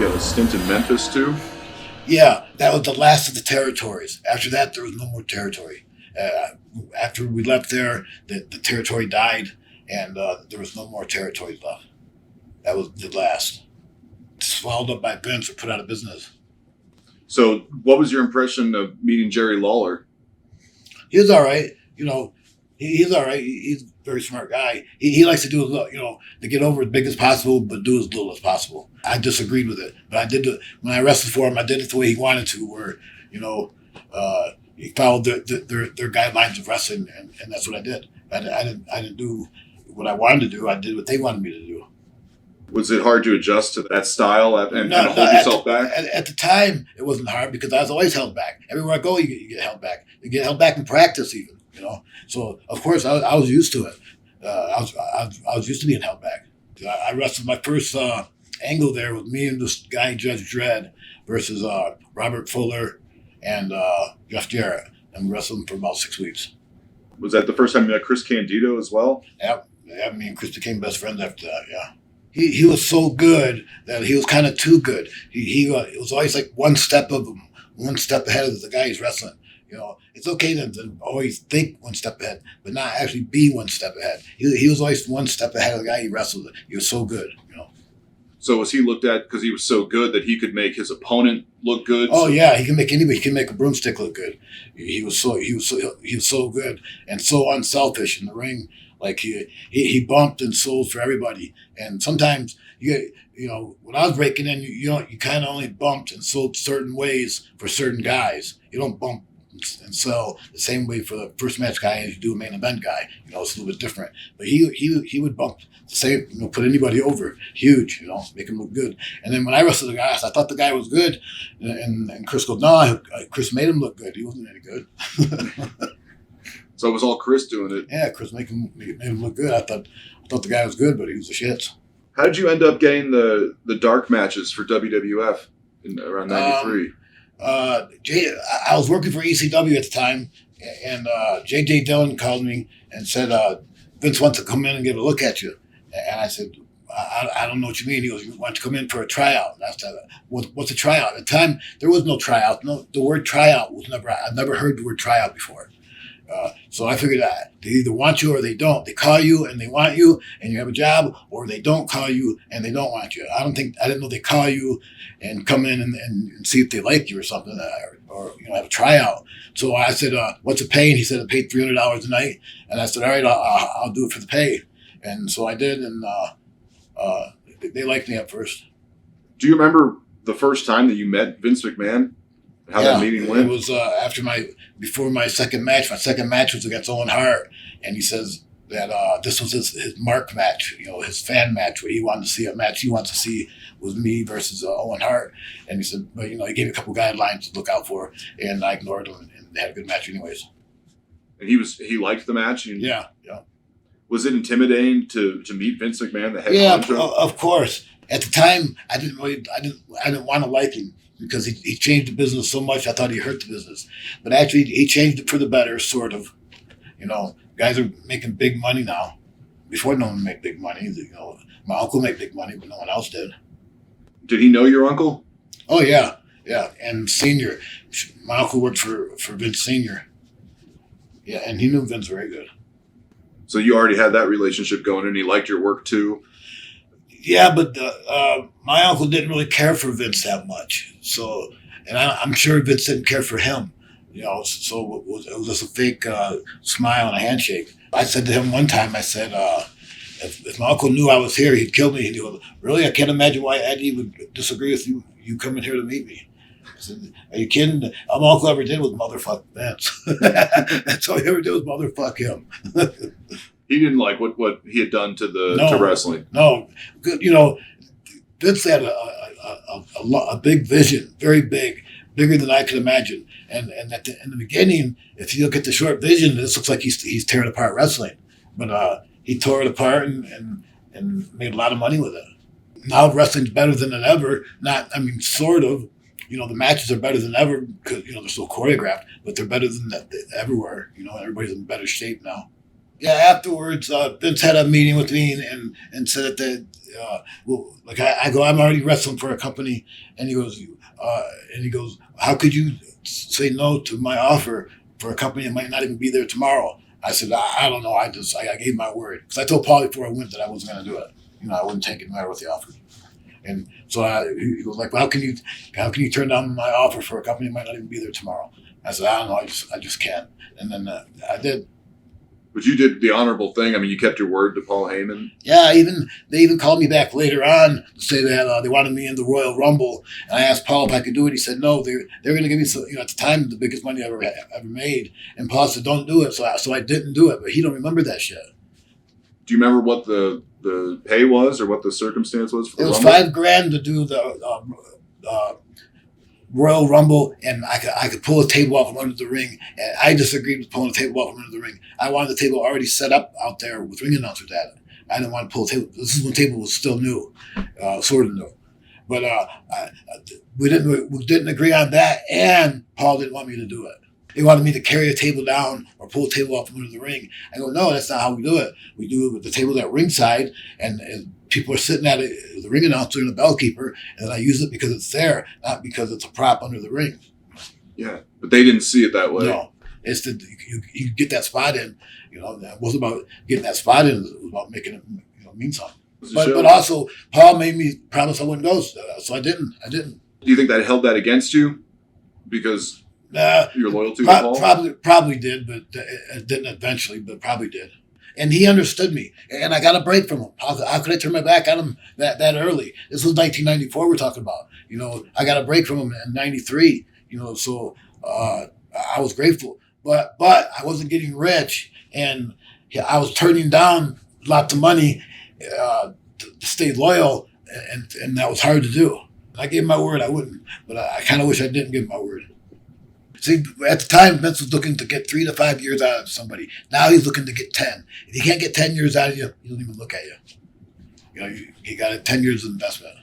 You had a stint in Memphis too. Yeah, that was the last of the territories. After that, there was no more territory. After we left there, the territory died, and there was no more territories left. That was the last. Swallowed up by Vince or put out of business. So, what was your impression of meeting Jerry Lawler? He was all right. He's all right. He's a very smart guy. He likes to do to get over as big as possible, but do as little as possible. I disagreed with it, but I did when I wrestled for him. I did it the way he wanted to, where he followed their guidelines of wrestling, and that's what I did. I didn't do what I wanted to do. I did what they wanted me to do. Was it hard to adjust to that style and hold yourself back? At the time, it wasn't hard because I was always held back. Everywhere I go, you get held back. You get held back in practice, even. So of course I was used to it. I was used to being held back. I wrestled my first angle there with me and this guy Judge Dredd versus Robert Fuller and Jeff Jarrett, and we wrestled for about 6 weeks. Was that the first time you met Chris Candido as well? Yeah, me and Chris became best friends after that. Yeah. He was so good that he was kind of too good. He was always like one step ahead of the guy he's wrestling. It's okay to always think one step ahead, but not actually be one step ahead. He was always one step ahead of the guy he wrestled with. He was so good. So was he looked at because he was so good that he could make his opponent look good? Oh yeah, he can make anybody. He can make a broomstick look good. He was so good and so unselfish in the ring. Like he bumped and sold for everybody. And sometimes when I was breaking in, you kind of only bumped and sold certain ways for certain guys. You don't bump and sell the same way for the first match guy as you do a main event guy. It's a little bit different. But he would bump the same, put anybody over, huge, make him look good. And then when I wrestled the guy, I thought the guy was good, and Chris goes, no, Chris made him look good. He wasn't any good. So it was all Chris doing it. Yeah, Chris made him look good. I thought the guy was good, but he was a shit. How did you end up getting the dark matches for WWF around '93? I was working for ECW at the time, and J.J. Dillon called me and said, Vince wants to come in and get a look at you. And I said, I don't know what you mean. He goes, you want to come in for a tryout? And I said, what's a tryout? At the time, there was no tryout. No, the word tryout was I've never heard the word tryout before. So I figured that they either want you or they don't. They call you and they want you and you have a job, or they don't call you and they don't want you. I didn't know they call you and come in and see if they like you or something, or have a tryout. So I said, what's it pay? And he said, it paid $300 a night. And I said, all right, I'll do it for the pay. And so I did, and they liked me at first. Do you remember the first time that you met Vince McMahon? How that meeting went? It was before my second match. My second match was against Owen Hart, and he says that this was his mark match, his fan match, where he wanted to see a match he wants to see was me versus Owen Hart. And he said, but he gave me a couple guidelines to look out for, and I ignored them, and they had a good match anyways. And he liked the match. Yeah. Was it intimidating to meet Vince McMahon, the head honcho? Yeah, of course. At the time, I didn't want to like him, because he changed the business so much. I thought he hurt the business, but actually he changed it for the better, sort of. Guys are making big money now. Before, no one made big money. My uncle made big money, but no one else did. Did he know your uncle? Oh yeah, and Senior. My uncle worked for Vince Senior. Yeah, and he knew Vince very good. So you already had that relationship going, and he liked your work too. Yeah, but my uncle didn't really care for Vince that much. So, and I'm sure Vince didn't care for him. So it was just a fake smile and a handshake. I said to him one time, I said, if my uncle knew I was here, he'd kill me. He'd go, really? I can't imagine why Eddie would disagree with you coming here to meet me. I said, are you kidding? All my uncle ever did was motherfuck Vince. That's all he ever did was motherfuck him. He didn't like what he had done to wrestling. No, Vince had a big vision, very big, bigger than I could imagine. And in the beginning, if you look at the short vision, this looks like he's tearing apart wrestling. But he tore it apart and made a lot of money with it. Now wrestling's better than it ever. Sort of. The matches are better than ever because they're so choreographed, but they're better than they ever were. Everybody's in better shape now. Yeah, afterwards, Vince had a meeting with me and said that well, like I go, I'm already wrestling for a company, and he goes, how could you say no to my offer for a company that might not even be there tomorrow? I said, I don't know. I gave my word because I told Paul before I went that I wasn't going to do it. I wouldn't take it no matter what they offered. And so he was like, well, how can you turn down my offer for a company that might not even be there tomorrow? I said, I don't know. I just can't. And then I did. But you did the honorable thing. I mean, you kept your word to Paul Heyman. Yeah, they even called me back later on to say that they wanted me in the Royal Rumble, and I asked Paul if I could do it. He said no. They're going to give me some, at the time the biggest money I ever made, and Paul said don't do it. So I didn't do it, but he don't remember that shit. Do you remember what the pay was or what the circumstance was for the It was Rumble? $5,000 to do the Royal Rumble, and I could pull a table out from under the ring. And I disagreed with pulling a table out from under the ring. I wanted the table already set up out there with ring announcers at it. I didn't want to pull a table. This is when the table was still new, sort of new. But we didn't agree on that, and Paul didn't want me to do it. He wanted me to carry a table down or pull a table out from under the ring. I go, no, that's not how we do it. We do it with the table at ringside, and people are sitting at it, the ring announcer and the bell keeper, and I use it because it's there, not because it's a prop under the ring. Yeah, but they didn't see it that way. No, it's you get that spot in. It wasn't about getting that spot in. It was about making it mean something. But also, Paul made me promise I wouldn't go, so I didn't. Do you think that held that against you? Because your loyalty to Paul? Probably did, but it didn't eventually, but probably did. And he understood me, and I got a break from him. How could I turn my back on him that early? This was 1994 we're talking about. I got a break from him in 93, so I was grateful. But I wasn't getting rich, and I was turning down lots of money to stay loyal, and that was hard to do. I gave my word I wouldn't, but I kind of wish I didn't give my word. See, at the time, Vince was looking to get 3 to 5 years out of somebody. Now he's looking to get 10. If he can't get 10 years out of you, he doesn't even look at you. He got 10 years of investment.